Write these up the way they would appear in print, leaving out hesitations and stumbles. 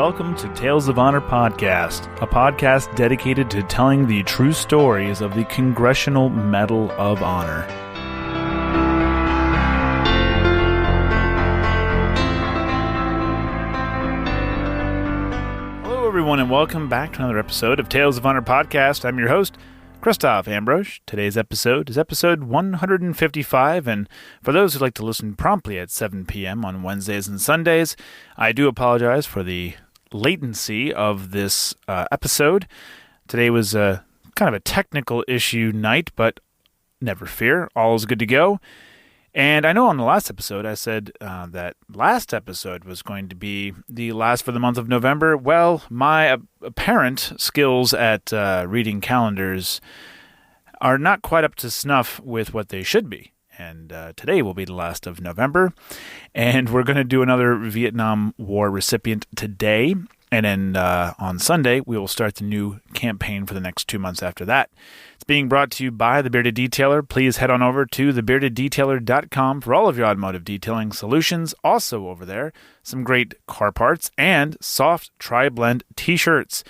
welcome to Tales of Honor Podcast, a podcast dedicated to telling the true stories of the Congressional Medal of Honor. Hello everyone and welcome back to another episode of Tales of Honor Podcast. I'm your host, Christoph Ambrosch. Today's episode is episode 155, and for those who'd like to listen promptly at 7 p.m. on Wednesdays and Sundays, I do apologize for the latency of this episode. Today was kind of a technical issue night, but never fear, all is good to go. And I know on the last episode I said that last episode was going to be the last for the month of November. Well, my apparent skills at reading calendars are not quite up to snuff with what they should be. And today will be the last of November. And we're going to do another Vietnam War recipient today. And then on Sunday, we will start the new campaign for the next 2 months after that. It's being brought to you by The Bearded Detailer. Please head on over to thebeardeddetailer.com for all of your automotive detailing solutions. Also over there, some great car parts and soft tri-blend t-shirts.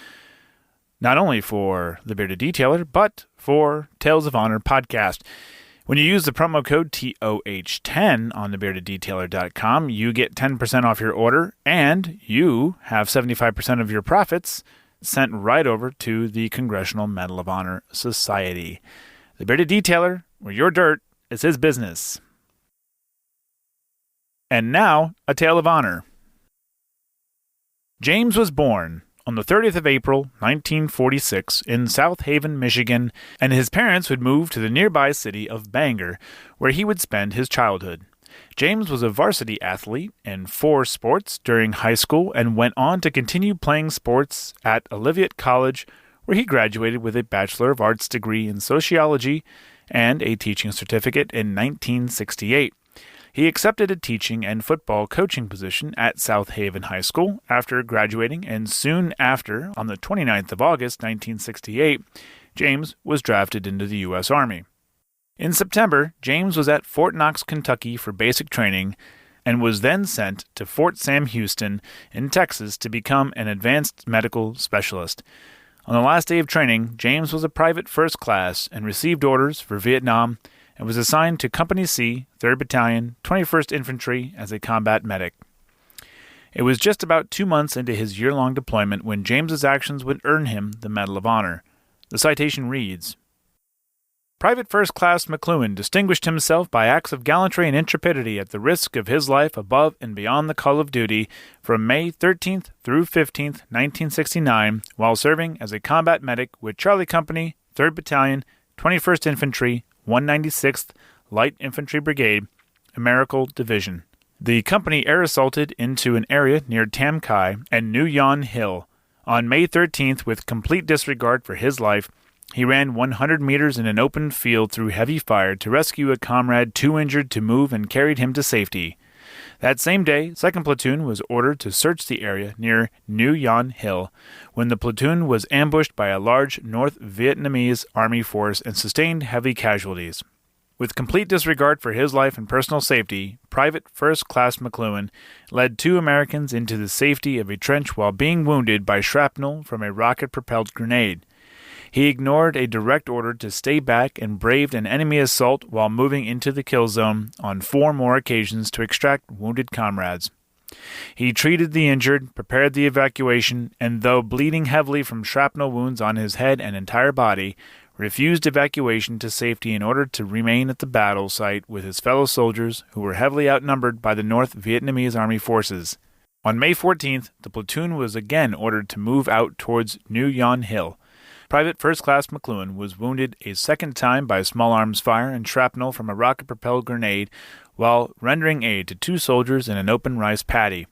Not only for The Bearded Detailer, but for Tales of Honor Podcast. When you use the promo code TOH10 on thebeardeddetailer.com, you get 10% off your order, and you have 75% of your profits sent right over to the Congressional Medal of Honor Society. The Bearded Detailer, where your dirt is his business. And now, a tale of honor. James was born on the 30th of April, 1946, in South Haven, Michigan, and his parents would move to the nearby city of Bangor, where he would spend his childhood. James was a varsity athlete in 4 sports during high school and went on to continue playing sports at Olivet College, where he graduated with a Bachelor of Arts degree in sociology and a teaching certificate in 1968. He accepted a teaching and football coaching position at South Haven High School after graduating, and soon after, on the 29th of August, 1968, James was drafted into the U.S. Army. In September, James was at Fort Knox, Kentucky for basic training and was then sent to Fort Sam Houston in Texas to become an advanced medical specialist. On the last day of training, James was a private first class and received orders for Vietnam and was assigned to Company C, 3rd Battalion, 21st Infantry as a combat medic. It was just about 2 months into his year-long deployment when James's actions would earn him the Medal of Honor. The citation reads, Private First Class McCloughan distinguished himself by acts of gallantry and intrepidity at the risk of his life above and beyond the call of duty from May 13th through 15th, 1969, while serving as a combat medic with Charlie Company, 3rd Battalion, 21st Infantry, 196th Light Infantry Brigade, Americal Division. The company air assaulted into an area near Tam Kai and New Yon Hill. On May 13th, with complete disregard for his life, he ran 100 meters in an open field through heavy fire to rescue a comrade too injured to move and carried him to safety. That same day, 2nd Platoon was ordered to search the area near New Yon Hill when the platoon was ambushed by a large North Vietnamese Army force and sustained heavy casualties. With complete disregard for his life and personal safety, Private First Class McCloughan led 2 Americans into the safety of a trench while being wounded by shrapnel from a rocket-propelled grenade. He ignored a direct order to stay back and braved an enemy assault while moving into the kill zone on 4 more occasions to extract wounded comrades. He treated the injured, prepared the evacuation, and though bleeding heavily from shrapnel wounds on his head and entire body, refused evacuation to safety in order to remain at the battle site with his fellow soldiers who were heavily outnumbered by the North Vietnamese Army forces. On May 14th, the platoon was again ordered to move out towards New Yon Hill. Private First Class McCloughan was wounded a second time by small arms fire and shrapnel from a rocket-propelled grenade while rendering aid to 2 soldiers in an open rice paddy.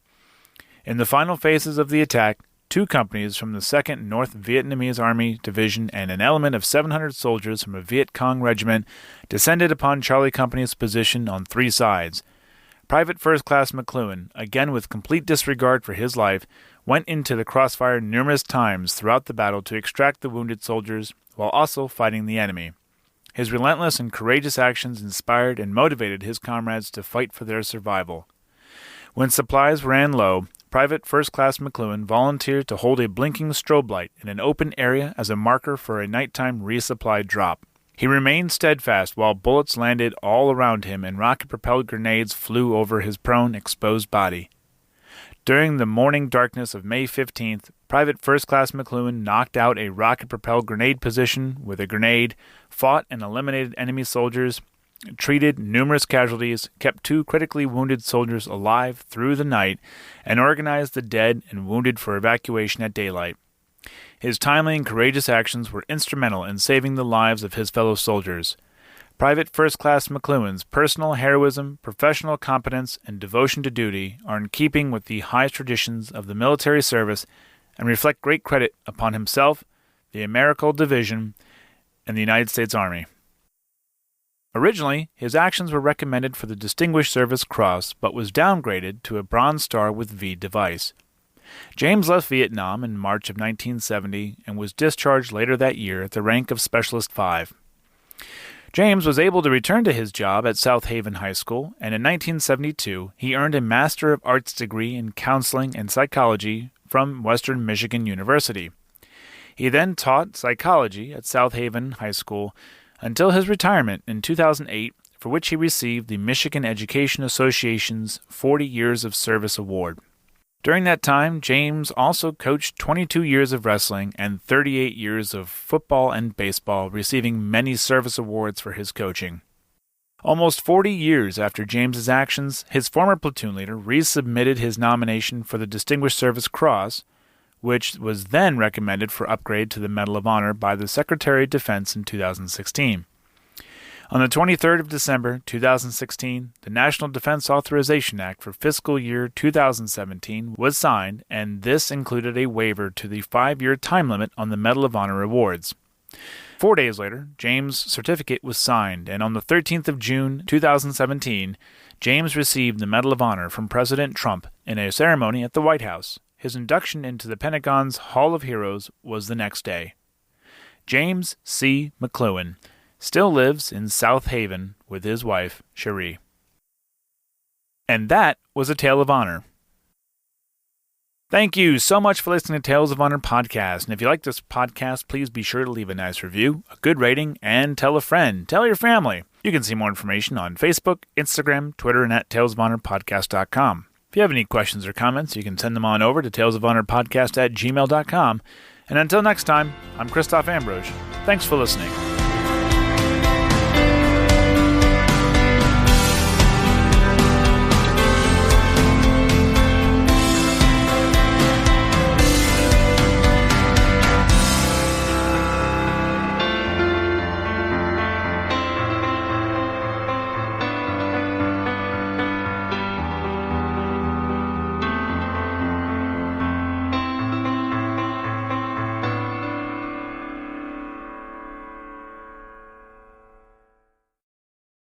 In the final phases of the attack, 2 companies from the 2nd North Vietnamese Army Division and an element of 700 soldiers from a Viet Cong regiment descended upon Charlie Company's position on 3 sides. Private First Class McCloughan, again with complete disregard for his life, went into the crossfire numerous times throughout the battle to extract the wounded soldiers while also fighting the enemy. His relentless and courageous actions inspired and motivated his comrades to fight for their survival. When supplies ran low, Private First Class McCloughan volunteered to hold a blinking strobe light in an open area as a marker for a nighttime resupply drop. He remained steadfast while bullets landed all around him and rocket-propelled grenades flew over his prone, exposed body. During the morning darkness of May 15th, Private First Class McCloughan knocked out a rocket-propelled grenade position with a grenade, fought and eliminated enemy soldiers, treated numerous casualties, kept 2 critically wounded soldiers alive through the night, and organized the dead and wounded for evacuation at daylight. His timely and courageous actions were instrumental in saving the lives of his fellow soldiers. Private First Class McCloughan's personal heroism, professional competence, and devotion to duty are in keeping with the highest traditions of the military service and reflect great credit upon himself, the Americal Division, and the United States Army. Originally, his actions were recommended for the Distinguished Service Cross, but was downgraded to a Bronze Star with V device. James left Vietnam in March of 1970 and was discharged later that year at the rank of Specialist 5. James was able to return to his job at South Haven High School, and in 1972 he earned a Master of Arts degree in Counseling and Psychology from Western Michigan University. He then taught psychology at South Haven High School until his retirement in 2008, for which he received the Michigan Education Association's 40 Years of Service Award. During that time, James also coached 22 years of wrestling and 38 years of football and baseball, receiving many service awards for his coaching. Almost 40 years after James's actions, his former platoon leader resubmitted his nomination for the Distinguished Service Cross, which was then recommended for upgrade to the Medal of Honor by the Secretary of Defense in 2016. On the 23rd of December, 2016, the National Defense Authorization Act for fiscal year 2017 was signed, and this included a waiver to the 5-year time limit on the Medal of Honor awards. 4 days later, James' certificate was signed, and on the 13th of June, 2017, James received the Medal of Honor from President Trump in a ceremony at the White House. His induction into the Pentagon's Hall of Heroes was the next day. James C McCloughan still lives in South Haven with his wife, Cherie. And that was a Tale of Honor. Thank you so much for listening to Tales of Honor podcast. And if you like this podcast, please be sure to leave a nice review, a good rating, and tell a friend. Tell your family. You can see more information on Facebook, Instagram, Twitter, and at talesofhonorpodcast.com. If you have any questions or comments, you can send them on over to talesofhonorpodcast@gmail.com. And until next time, I'm Christoph Ambrose. Thanks for listening.